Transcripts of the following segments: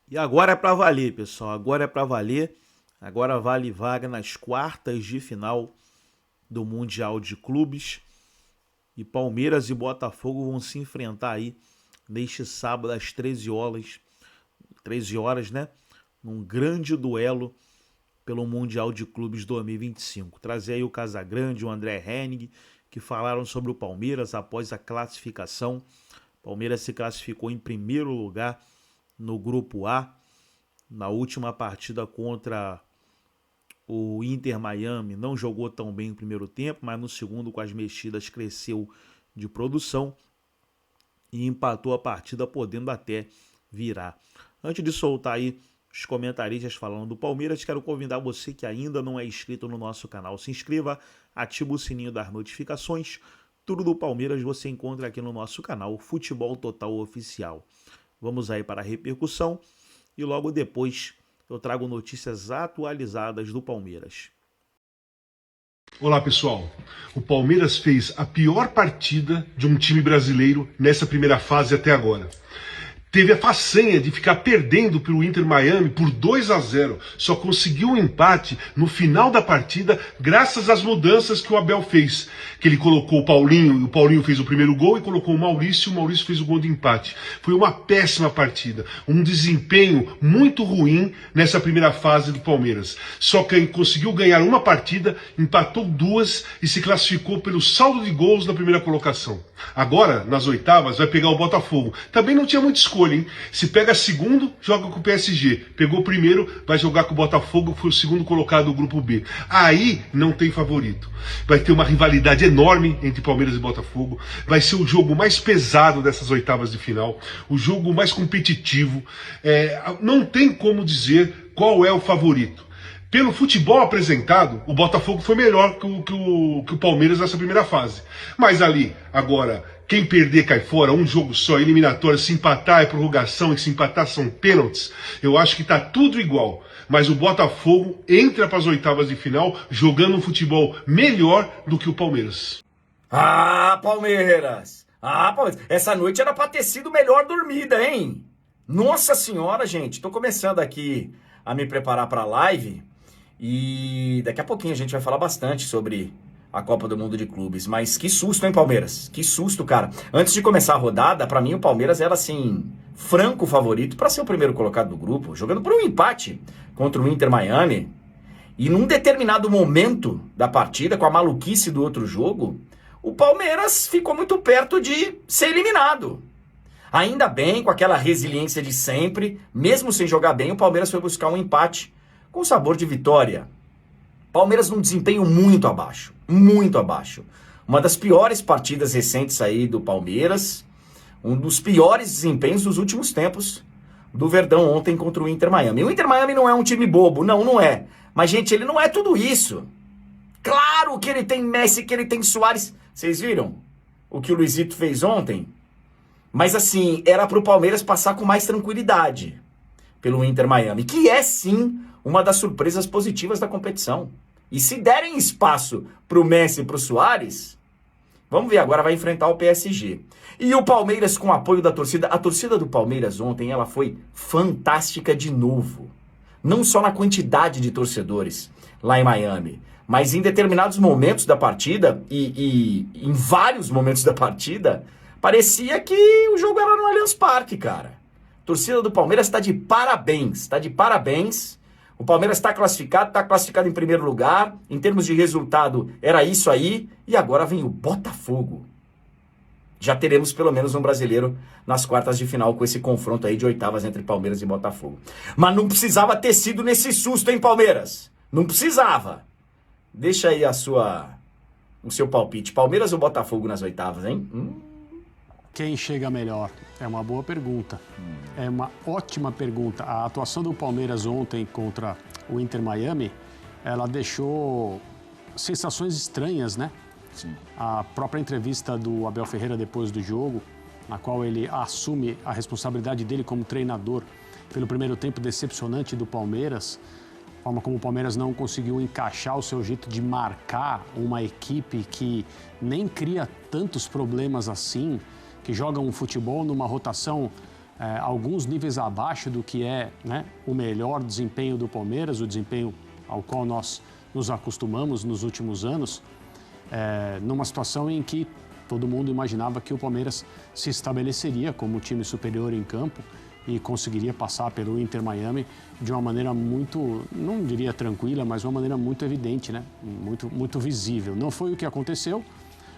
E agora é pra valer, pessoal. Agora é pra valer. Agora vale vaga nas quartas de final do Mundial de Clubes. E Palmeiras e Botafogo vão se enfrentar aí neste sábado às 13 horas. 13 horas, né? Num grande duelo pelo Mundial de Clubes 2025. Trazer aí o Casagrande, o André Henning, que falaram sobre o Palmeiras após a classificação. O Palmeiras se classificou em primeiro lugar no grupo A, na última partida contra o Inter Miami. Não jogou tão bem no primeiro tempo, mas no segundo, com as mexidas, cresceu de produção e empatou a partida, podendo até virar. Antes de soltar aí os comentaristas falando do Palmeiras, quero convidar você que ainda não é inscrito no nosso canal, se inscreva, ative o sininho das notificações. Tudo do Palmeiras você encontra aqui no nosso canal Futebol Total Oficial. Vamos aí para a repercussão e logo depois eu trago notícias atualizadas do Palmeiras. Olá pessoal, o Palmeiras fez a pior partida de um time brasileiro nessa primeira fase até agora. Teve a façanha de ficar perdendo pelo Inter Miami por 2-0. Só conseguiu um empate no final da partida graças às mudanças que o Abel fez. Que ele colocou o Paulinho, e o Paulinho fez o primeiro gol, e colocou o Maurício fez o gol de empate. Foi uma péssima partida, um desempenho muito ruim nessa primeira fase do Palmeiras. Só que conseguiu ganhar uma partida, empatou duas e se classificou pelo saldo de gols na primeira colocação. Agora, nas oitavas, vai pegar o Botafogo. Também não tinha muita escolha, hein? Se pega segundo, joga com o PSG. Pegou o primeiro, vai jogar com o Botafogo, foi o segundo colocado do grupo B. Aí não tem favorito. Vai ter uma rivalidade enorme entre Palmeiras e Botafogo. Vai ser o jogo mais pesado dessas oitavas de final. O jogo mais competitivo. Não tem como dizer qual é o favorito. Pelo futebol apresentado, o Botafogo foi melhor que o Palmeiras nessa primeira fase. Mas ali, agora, quem perder cai fora, um jogo só, eliminatório, se empatar é prorrogação e se empatar são pênaltis. Eu acho que tá tudo igual. Mas o Botafogo entra para as oitavas de final jogando um futebol melhor do que o Palmeiras. Palmeiras! Palmeiras! Essa noite era pra ter sido melhor dormida, hein? Nossa senhora, gente, tô começando aqui a me preparar pra live. E daqui a pouquinho a gente vai falar bastante sobre a Copa do Mundo de Clubes. Mas que susto, hein, Palmeiras? Que susto, cara. Antes de começar a rodada, pra mim o Palmeiras era, assim, franco favorito pra ser o primeiro colocado do grupo, jogando por um empate contra o Inter Miami. E num determinado momento da partida, com a maluquice do outro jogo, o Palmeiras ficou muito perto de ser eliminado. Ainda bem, com aquela resiliência de sempre, mesmo sem jogar bem, o Palmeiras foi buscar um empate com sabor de vitória. Palmeiras num desempenho muito abaixo, muito abaixo. Uma das piores partidas recentes aí do Palmeiras, um dos piores desempenhos dos últimos tempos do Verdão ontem contra o Inter Miami. O Inter Miami não é um time bobo, não é. Mas, gente, ele não é tudo isso. Claro que ele tem Messi, que ele tem Suárez. Vocês viram o que o Luizito fez ontem? Mas, assim, era pro Palmeiras passar com mais tranquilidade pelo Inter Miami, que é, sim, uma das surpresas positivas da competição. E se derem espaço pro Messi e pro Suárez, vamos ver, agora vai enfrentar o PSG. E o Palmeiras com o apoio da torcida. A torcida do Palmeiras ontem, ela foi fantástica de novo. Não só na quantidade de torcedores lá em Miami, mas em determinados momentos da partida e em vários momentos da partida, parecia que o jogo era no Allianz Parque, cara. A torcida do Palmeiras está de parabéns, tá de parabéns. O Palmeiras está classificado em primeiro lugar. Em termos de resultado, era isso aí. E agora vem o Botafogo. Já teremos pelo menos um brasileiro nas quartas de final com esse confronto aí de oitavas entre Palmeiras e Botafogo. Mas não precisava ter sido nesse susto, hein, Palmeiras? Não precisava. Deixa aí o seu palpite. Palmeiras ou Botafogo nas oitavas, hein? Quem chega melhor? É uma boa pergunta. É uma ótima pergunta. A atuação do Palmeiras ontem contra o Inter Miami, ela deixou sensações estranhas, né? Sim. A própria entrevista do Abel Ferreira depois do jogo, na qual ele assume a responsabilidade dele como treinador pelo primeiro tempo decepcionante do Palmeiras, a forma como o Palmeiras não conseguiu encaixar o seu jeito de marcar uma equipe que nem cria tantos problemas assim, que joga um futebol numa rotação alguns níveis abaixo do que é, né, o melhor desempenho do Palmeiras, o desempenho ao qual nós nos acostumamos nos últimos anos, numa situação em que todo mundo imaginava que o Palmeiras se estabeleceria como time superior em campo e conseguiria passar pelo Inter Miami de uma maneira muito, não diria tranquila, mas uma maneira muito evidente, né? Muito visível. Não foi o que aconteceu.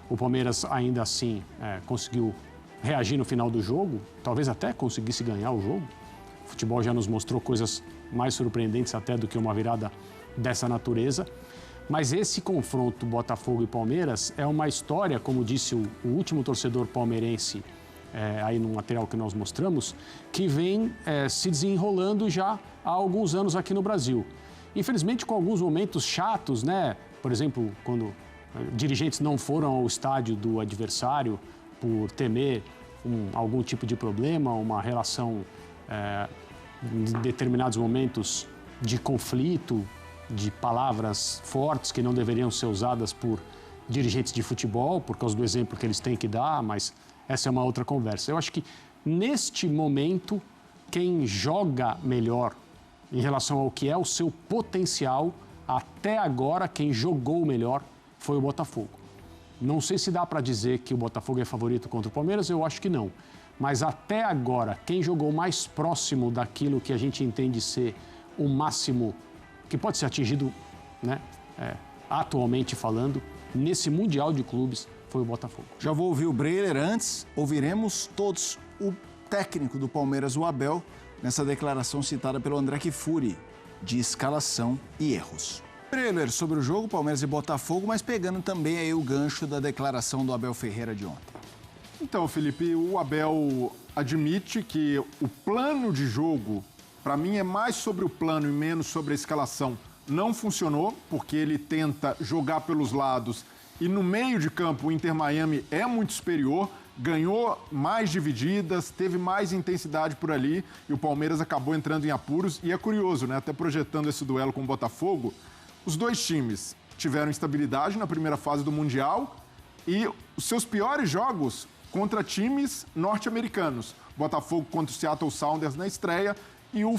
O Palmeiras ainda assim conseguiu reagir no final do jogo, talvez até conseguisse ganhar o jogo. O futebol já nos mostrou coisas mais surpreendentes até do que uma virada dessa natureza. Mas esse confronto Botafogo e Palmeiras é uma história, como disse o último torcedor palmeirense, aí no material que nós mostramos, que vem se desenrolando já há alguns anos aqui no Brasil. Infelizmente com alguns momentos chatos, né? Por exemplo, quando dirigentes não foram ao estádio do adversário por temer algum tipo de problema, uma relação em determinados momentos de conflito, de palavras fortes que não deveriam ser usadas por dirigentes de futebol, por causa do exemplo que eles têm que dar, mas essa é uma outra conversa. Eu acho que, neste momento, quem joga melhor em relação ao que é o seu potencial, até agora, quem jogou melhor foi o Botafogo. Não sei se dá para dizer que o Botafogo é favorito contra o Palmeiras, eu acho que não. Mas até agora, quem jogou mais próximo daquilo que a gente entende ser o máximo que pode ser atingido, né, atualmente falando, nesse Mundial de Clubes, foi o Botafogo. Já vou ouvir o Breler antes, ouviremos todos o técnico do Palmeiras, o Abel, nessa declaração citada pelo André Kfouri, de escalação e erros. Breler, sobre o jogo Palmeiras e Botafogo, mas pegando também aí o gancho da declaração do Abel Ferreira de ontem. Então, Felipe, o Abel admite que o plano de jogo, para mim, é mais sobre o plano e menos sobre a escalação. Não funcionou, porque ele tenta jogar pelos lados e no meio de campo o Inter Miami é muito superior, ganhou mais divididas, teve mais intensidade por ali e o Palmeiras acabou entrando em apuros. E é curioso, né? Até projetando esse duelo com o Botafogo, os dois times tiveram instabilidade na primeira fase do Mundial e os seus piores jogos contra times norte-americanos. Botafogo contra o Seattle Sounders na estreia e o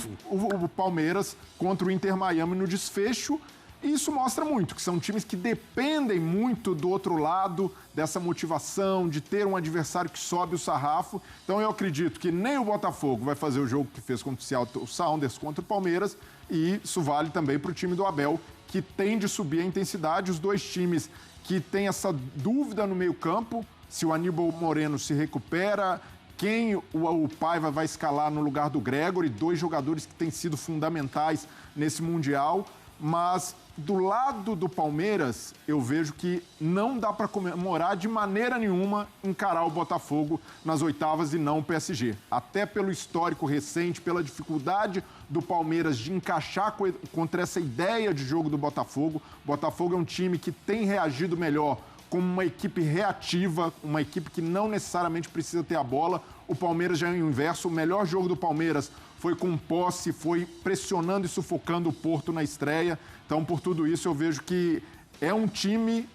Palmeiras contra o Inter Miami no desfecho. E isso mostra muito, que são times que dependem muito do outro lado, dessa motivação, de ter um adversário que sobe o sarrafo. Então eu acredito que nem o Botafogo vai fazer o jogo que fez contra o Seattle Sounders contra o Palmeiras, e isso vale também para o time do Abel, que tem de subir a intensidade. Os dois times que têm essa dúvida no meio-campo, se o Aníbal Moreno se recupera, quem o Paiva vai escalar no lugar do Gregori, dois jogadores que têm sido fundamentais nesse Mundial. Mas do lado do Palmeiras, eu vejo que não dá para comemorar de maneira nenhuma encarar o Botafogo nas oitavas e não o PSG. Até pelo histórico recente, pela dificuldade do Palmeiras de encaixar contra essa ideia de jogo do Botafogo. O Botafogo é um time que tem reagido melhor como uma equipe reativa, uma equipe que não necessariamente precisa ter a bola. O Palmeiras já é o inverso. O melhor jogo do Palmeiras foi com posse, foi pressionando e sufocando o Porto na estreia. Então, por tudo isso, eu vejo que é um time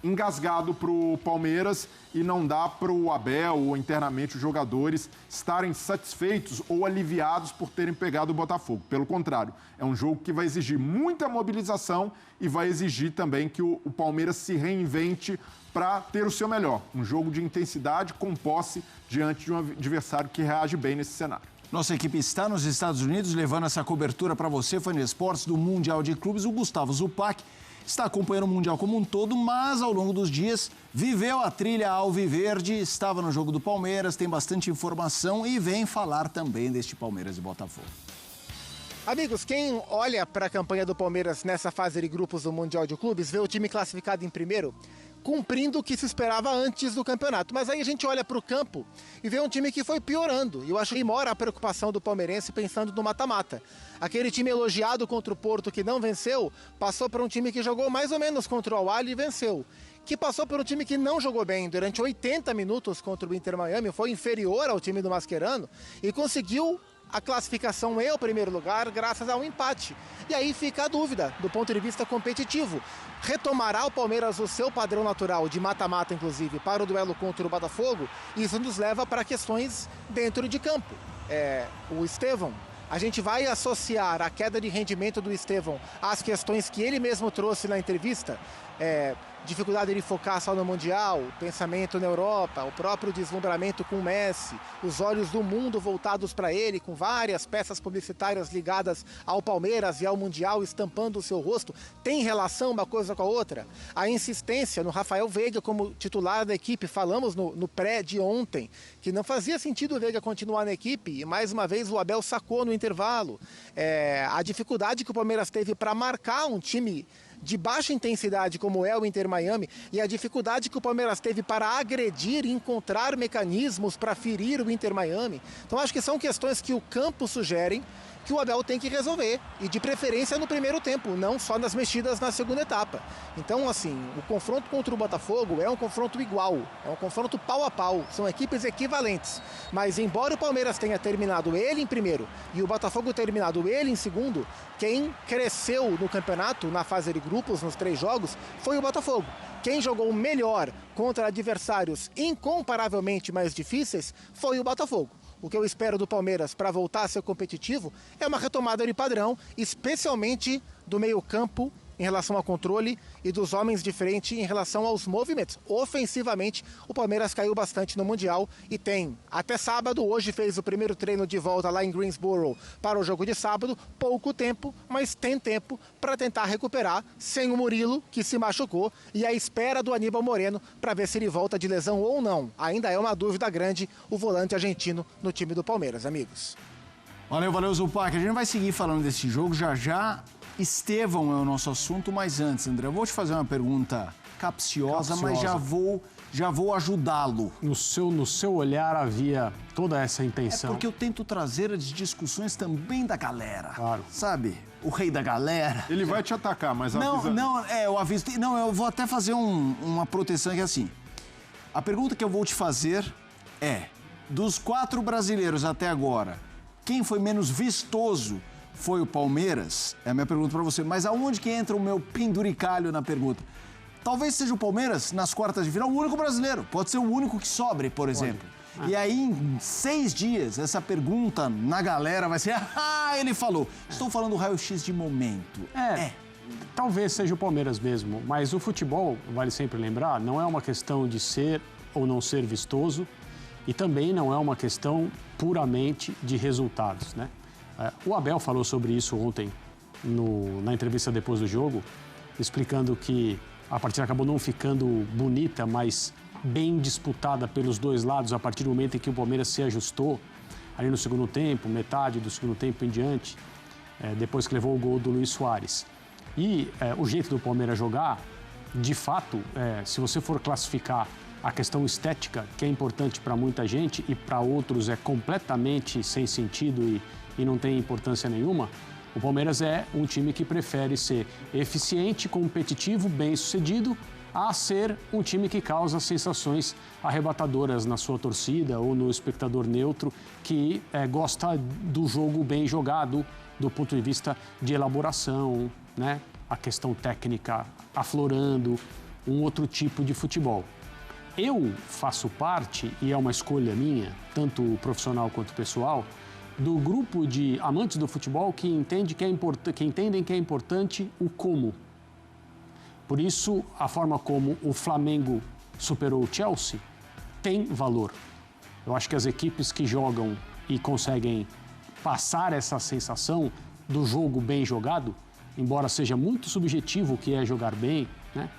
engasgado para o Palmeiras e não dá para o Abel ou internamente os jogadores estarem satisfeitos ou aliviados por terem pegado o Botafogo. Pelo contrário, é um jogo que vai exigir muita mobilização e vai exigir também que o Palmeiras se reinvente para ter o seu melhor. Um jogo de intensidade com posse diante de um adversário que reage bem nesse cenário. Nossa equipe está nos Estados Unidos levando essa cobertura para você, fã de esportes do Mundial de Clubes. O Gustavo Zupac está acompanhando o Mundial como um todo, mas ao longo dos dias viveu a trilha alviverde, estava no jogo do Palmeiras, tem bastante informação e vem falar também deste Palmeiras e Botafogo. Amigos, quem olha para a campanha do Palmeiras nessa fase de grupos do Mundial de Clubes, vê o time classificado em primeiro, cumprindo o que se esperava antes do campeonato. Mas aí a gente olha para o campo e vê um time que foi piorando. E eu acho que mora a preocupação do palmeirense pensando no mata-mata. Aquele time elogiado contra o Porto que não venceu, passou para um time que jogou mais ou menos contra o Al-Ahly e venceu. Que passou por um time que não jogou bem durante 80 minutos contra o Inter Miami, foi inferior ao time do Mascherano e conseguiu a classificação e o primeiro lugar graças a um empate. E aí fica a dúvida, do ponto de vista competitivo. Retomará o Palmeiras o seu padrão natural de mata-mata, inclusive, para o duelo contra o Botafogo? Isso nos leva para questões dentro de campo. o Estevão, a gente vai associar a queda de rendimento do Estevão às questões que ele mesmo trouxe na entrevista, dificuldade de focar só no Mundial, pensamento na Europa, o próprio deslumbramento com o Messi, os olhos do mundo voltados para ele, com várias peças publicitárias ligadas ao Palmeiras e ao Mundial estampando o seu rosto. Tem relação uma coisa com a outra? A insistência no Rafael Veiga como titular da equipe, falamos no pré de ontem, que não fazia sentido o Veiga continuar na equipe, e mais uma vez o Abel sacou no intervalo. A dificuldade que o Palmeiras teve para marcar um time de baixa intensidade como é o Inter Miami, e a dificuldade que o Palmeiras teve para agredir e encontrar mecanismos para ferir o Inter Miami. Então acho que são questões que o campo sugere que o Abel tem que resolver, e de preferência no primeiro tempo, não só nas mexidas na segunda etapa. Então, assim, o confronto contra o Botafogo é um confronto igual, é um confronto pau a pau, são equipes equivalentes. Mas embora o Palmeiras tenha terminado ele em primeiro e o Botafogo terminado ele em segundo, quem cresceu no campeonato, na fase de grupos, nos 3 jogos, foi o Botafogo. Quem jogou melhor contra adversários incomparavelmente mais difíceis foi o Botafogo. O que eu espero do Palmeiras para voltar a ser competitivo é uma retomada de padrão, especialmente do meio-campo em relação ao controle e dos homens de frente em relação aos movimentos. Ofensivamente, o Palmeiras caiu bastante no Mundial e tem, até sábado, hoje fez o primeiro treino de volta lá em Greensboro para o jogo de sábado, pouco tempo, mas tem tempo para tentar recuperar, sem o Murilo, que se machucou, e a espera do Aníbal Moreno para ver se ele volta de lesão ou não. Ainda é uma dúvida grande o volante argentino no time do Palmeiras, amigos. Valeu, Zupac. A gente vai seguir falando desse jogo já. Estevão é o nosso assunto, mas antes, André, eu vou te fazer uma pergunta capciosa. Mas já vou ajudá-lo. No seu olhar havia toda essa intenção. É porque eu tento trazer as discussões também da galera. Claro. Sabe? O rei da galera. Ele vai te atacar, mas avisa... eu aviso. Não, eu vou até fazer uma proteção que é assim. A pergunta que eu vou te fazer é: dos 4 brasileiros até agora, quem foi menos vistoso foi o Palmeiras? É a minha pergunta pra você. Mas aonde que entra o meu penduricalho na pergunta? Talvez seja o Palmeiras, nas quartas de final, o único brasileiro. Pode ser o único que sobre, por exemplo. E aí, em 6 dias, essa pergunta na galera vai ser: ele falou. Estou falando do raio-x de momento. Talvez seja o Palmeiras mesmo. Mas o futebol, vale sempre lembrar, não é uma questão de ser ou não ser vistoso. E também não é uma questão puramente de resultados, né? O Abel falou sobre isso ontem na entrevista depois do jogo, explicando que a partida acabou não ficando bonita, mas bem disputada pelos dois lados a partir do momento em que o Palmeiras se ajustou ali no segundo tempo, metade do segundo tempo em diante, depois que levou o gol do Luis Soares. E o jeito do Palmeiras jogar, de fato, se você for classificar a questão estética, que é importante para muita gente e para outros é completamente sem sentido e não tem importância nenhuma, o Palmeiras é um time que prefere ser eficiente, competitivo, bem-sucedido, a ser um time que causa sensações arrebatadoras na sua torcida ou no espectador neutro que gosta do jogo bem jogado do ponto de vista de elaboração, né? A questão técnica aflorando, um outro tipo de futebol. Eu faço parte, e é uma escolha minha, tanto profissional quanto pessoal, do grupo de amantes do futebol que entendem que é importante o como. Por isso, a forma como o Flamengo superou o Chelsea tem valor. Eu acho que as equipes que jogam e conseguem passar essa sensação do jogo bem jogado, embora seja muito subjetivo o que é jogar bem, né?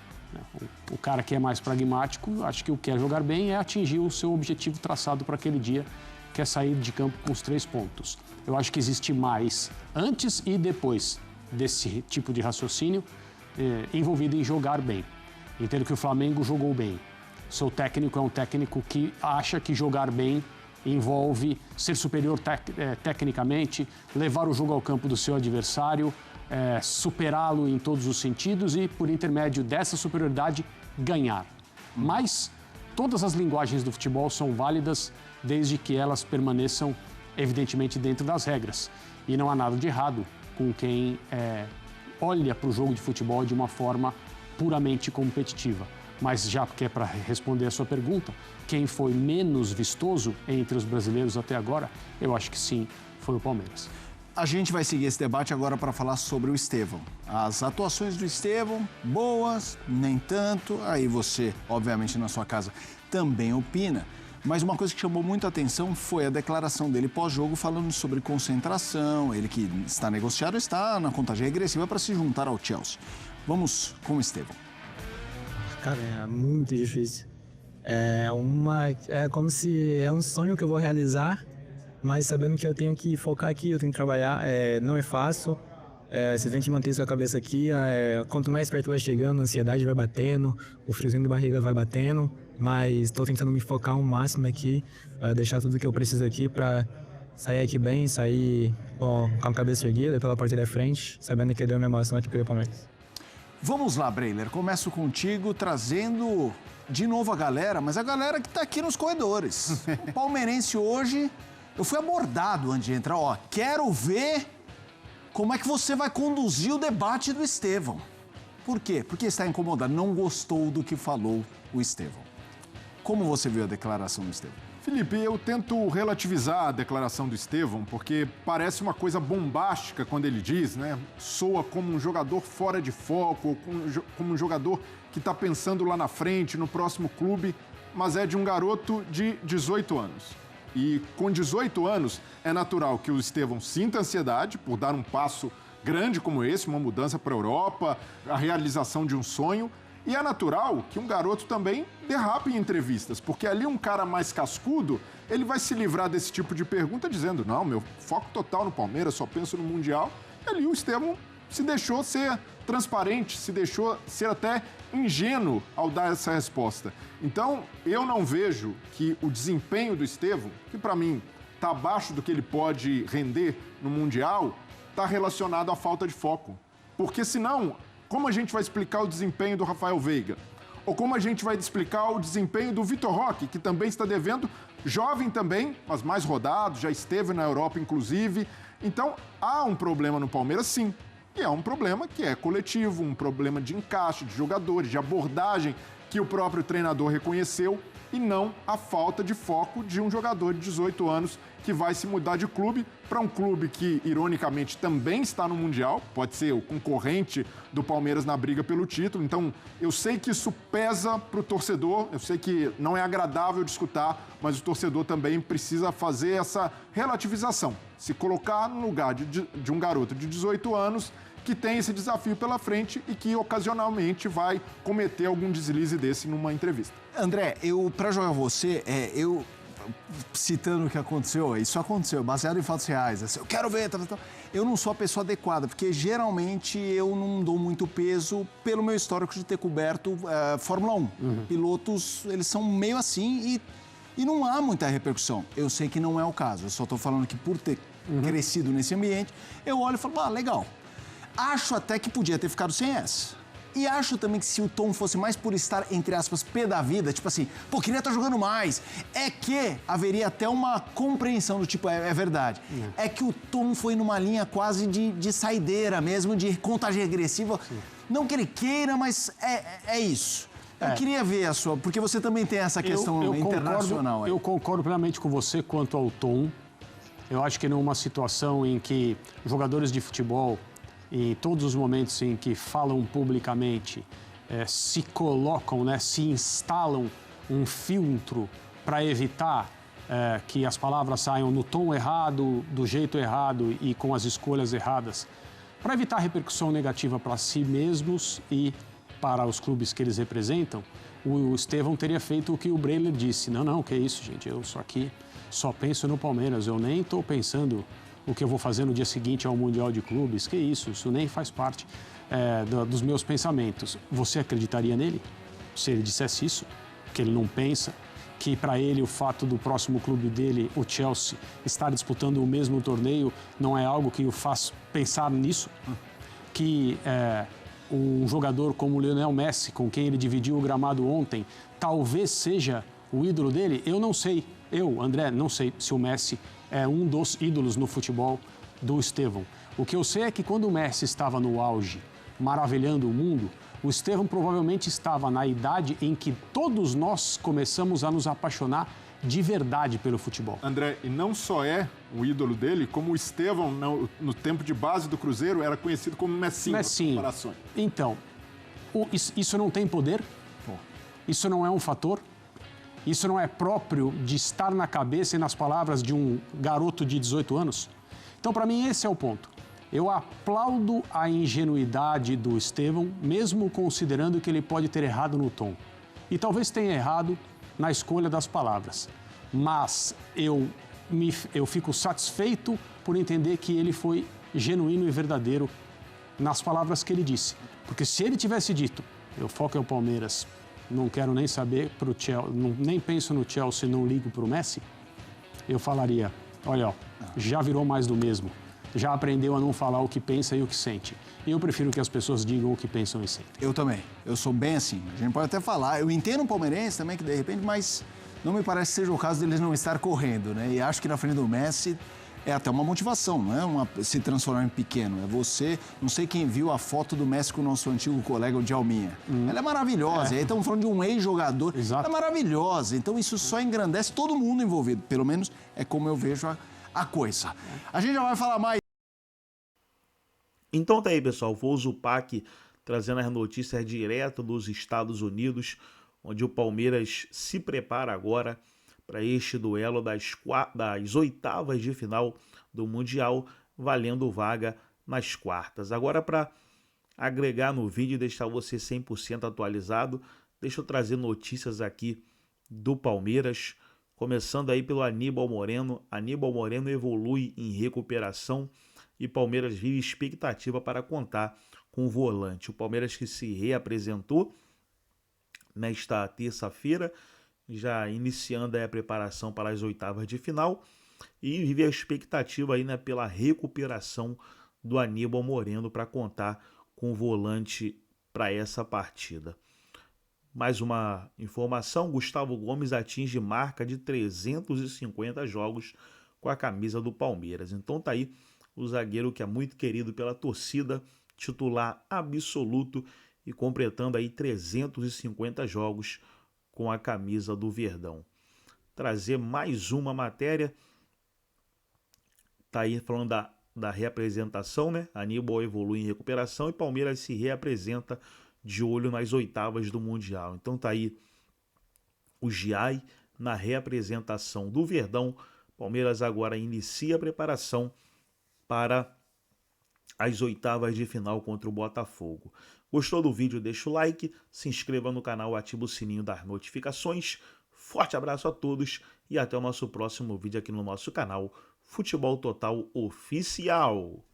O cara que é mais pragmático, acho que o que é jogar bem é atingir o seu objetivo traçado para aquele dia, que é sair de campo com os 3 pontos. Eu acho que existe mais antes e depois desse tipo de raciocínio envolvido em jogar bem. Entendo que o Flamengo jogou bem. Seu técnico é um técnico que acha que jogar bem envolve ser superior tecnicamente, levar o jogo ao campo do seu adversário, superá-lo em todos os sentidos e, por intermédio dessa superioridade, ganhar. Mas todas as linguagens do futebol são válidas desde que elas permaneçam, evidentemente, dentro das regras. E não há nada de errado com quem olha para o jogo de futebol de uma forma puramente competitiva. Mas já que é para responder a sua pergunta, quem foi menos vistoso entre os brasileiros até agora, eu acho que sim, foi o Palmeiras. A gente vai seguir esse debate agora para falar sobre o Estevão. As atuações do Estevão, boas, nem tanto. Aí você, obviamente, na sua casa também opina. Mas uma coisa que chamou muito a atenção foi a declaração dele pós-jogo falando sobre concentração. Ele que está negociado está na contagem regressiva para se juntar ao Chelsea. Vamos com o Estevão. Cara, é muito difícil. É como se é um sonho que eu vou realizar, mas sabendo que eu tenho que focar aqui, eu tenho que trabalhar. Não é fácil. Você tem que manter sua cabeça aqui. Quanto mais perto vai chegando, a ansiedade vai batendo, o friozinho de barriga vai batendo. Mas estou tentando me focar ao máximo aqui, deixar tudo que eu preciso aqui para sair aqui bem, sair com a cabeça erguida pela porta da frente, sabendo que deu minha emoção aqui pelo Palmeiras. Vamos lá, Breiler. Começo contigo trazendo de novo a galera, mas a galera que tá aqui nos corredores. O palmeirense hoje, eu fui abordado antes de entrar. Quero ver como é que você vai conduzir o debate do Estevão. Por quê? Porque está incomodado, não gostou do que falou o Estevão. Como você viu a declaração do Estevão? Felipe, eu tento relativizar a declaração do Estevão, porque parece uma coisa bombástica quando ele diz, né? Soa como um jogador fora de foco, ou como um jogador que está pensando lá na frente, no próximo clube, mas é de um garoto de 18 anos. E com 18 anos, é natural que o Estevão sinta ansiedade por dar um passo grande como esse, uma mudança para a Europa, a realização de um sonho. E é natural que um garoto também derrape em entrevistas, porque ali um cara mais cascudo, ele vai se livrar desse tipo de pergunta dizendo, não, meu foco total no Palmeiras, só penso no Mundial. E ali o Estevão se deixou ser transparente, se deixou ser até ingênuo ao dar essa resposta. Então, eu não vejo que o desempenho do Estevão, que para mim está abaixo do que ele pode render no Mundial, está relacionado à falta de foco. Porque senão, como a gente vai explicar o desempenho do Rafael Veiga? Ou como a gente vai explicar o desempenho do Vitor Roque, que também está devendo, jovem também, mas mais rodado, já esteve na Europa inclusive. Então, há um problema no Palmeiras, sim. E é um problema que é coletivo, um problema de encaixe de jogadores, de abordagem que o próprio treinador reconheceu, e não a falta de foco de um jogador de 18 anos que vai se mudar de clube para um clube que, ironicamente, também está no Mundial, pode ser o concorrente do Palmeiras na briga pelo título. Então, eu sei que isso pesa para o torcedor, eu sei que não é agradável de escutar, mas o torcedor também precisa fazer essa relativização, se colocar no lugar de um garoto de 18 anos que tem esse desafio pela frente e que ocasionalmente vai cometer algum deslize desse numa entrevista. André, para jogar você, citando o que aconteceu, isso aconteceu, baseado em fatos reais. Assim, eu quero ver, eu não sou a pessoa adequada, porque geralmente eu não dou muito peso pelo meu histórico de ter coberto Fórmula 1. Pilotos, eles são meio assim e não há muita repercussão. Eu sei que não é o caso, eu só estou falando que por ter crescido nesse ambiente, eu olho e falo, legal. Acho até que podia ter ficado sem essa. E acho também que se o tom fosse mais por estar, entre aspas, pé da vida, tipo assim, queria estar jogando mais, é que haveria até uma compreensão do tipo, é verdade. É que o tom foi numa linha quase de saideira mesmo, de contagem regressiva. Sim. Não que ele queira, mas é isso. Eu queria ver a sua, porque você também tem essa questão internacional. Eu concordo plenamente com você quanto ao tom. Eu acho que numa situação em que jogadores de futebol, em todos os momentos em que falam publicamente, se colocam, se instalam um filtro para evitar que as palavras saiam no tom errado, do jeito errado e com as escolhas erradas, para evitar repercussão negativa para si mesmos e para os clubes que eles representam, o Estevão teria feito o que o Breiler disse. Não, que isso, gente, eu só penso no Palmeiras, eu nem estou pensando o que eu vou fazer no dia seguinte ao Mundial de Clubes, que isso nem faz parte dos meus pensamentos. Você acreditaria nele se ele dissesse isso? Que ele não pensa, que para ele o fato do próximo clube dele, o Chelsea, estar disputando o mesmo torneio não é algo que o faz pensar nisso? Que um jogador como o Lionel Messi, com quem ele dividiu o gramado ontem, talvez seja o ídolo dele? Eu não sei. Eu, André, não sei se o Messi é um dos ídolos no futebol do Estevão. O que eu sei é que quando o Messi estava no auge, maravilhando o mundo, O Estevão provavelmente estava na idade em que todos nós começamos a nos apaixonar de verdade pelo futebol. André, e não só é o ídolo dele, como o Estevão, no tempo de base do Cruzeiro, era conhecido como Messinho. Messinho. Então, isso não tem poder? Isso não é um fator? Isso não é próprio de estar na cabeça e nas palavras de um garoto de 18 anos? Então, para mim, esse é o ponto. Eu aplaudo a ingenuidade do Estevão, mesmo considerando que ele pode ter errado no tom. E talvez tenha errado na escolha das palavras. Mas eu fico satisfeito por entender que ele foi genuíno e verdadeiro nas palavras que ele disse. Porque se ele tivesse dito, eu foco é o Palmeiras, não quero nem saber pro Chelsea, nem penso no Chelsea, não ligo pro Messi, eu falaria, olha, ó, já virou mais do mesmo. Já aprendeu a não falar o que pensa e o que sente. E eu prefiro que as pessoas digam o que pensam e sentem. Eu também. Eu sou bem assim. A gente pode até falar. Eu entendo o palmeirense também, que de repente, mas não me parece que seja o caso deles não estar correndo, né? E acho que na frente do Messi é até uma motivação, não é se transformar em pequeno. É você, não sei quem viu a foto do Messi com o nosso antigo colega, o Djalminha. Ela é maravilhosa. E aí estamos falando de um ex-jogador. Exato. Ela é maravilhosa. Então isso só engrandece todo mundo envolvido. Pelo menos é como eu vejo a coisa. A gente já vai falar mais. Então tá aí, pessoal, foi o Zupac trazendo as notícias direto dos Estados Unidos, onde o Palmeiras se prepara agora para este duelo das oitavas de final do Mundial, valendo vaga nas quartas. Agora, para agregar no vídeo e deixar você 100% atualizado, deixa eu trazer notícias aqui do Palmeiras, começando aí pelo Aníbal Moreno. Aníbal Moreno evolui em recuperação e Palmeiras vive expectativa para contar com o volante. O Palmeiras que se reapresentou nesta terça-feira, já iniciando aí a preparação para as oitavas de final e vive a expectativa aí, né, pela recuperação do Aníbal Moreno para contar com o volante para essa partida. Mais uma informação, Gustavo Gomes atinge marca de 350 jogos com a camisa do Palmeiras. Então tá aí o zagueiro que é muito querido pela torcida, titular absoluto e completando aí 350 jogos com a camisa do Verdão. Trazer mais uma matéria, tá aí falando da reapresentação, né? Aníbal evolui em recuperação e Palmeiras se reapresenta de olho nas oitavas do Mundial. Então tá aí o Giai na reapresentação do Verdão. Palmeiras agora inicia a preparação para as oitavas de final contra o Botafogo. Gostou do vídeo? Deixa o like, se inscreva no canal, ativa o sininho das notificações. Forte abraço a todos e até o nosso próximo vídeo aqui no nosso canal Futebol Total Oficial.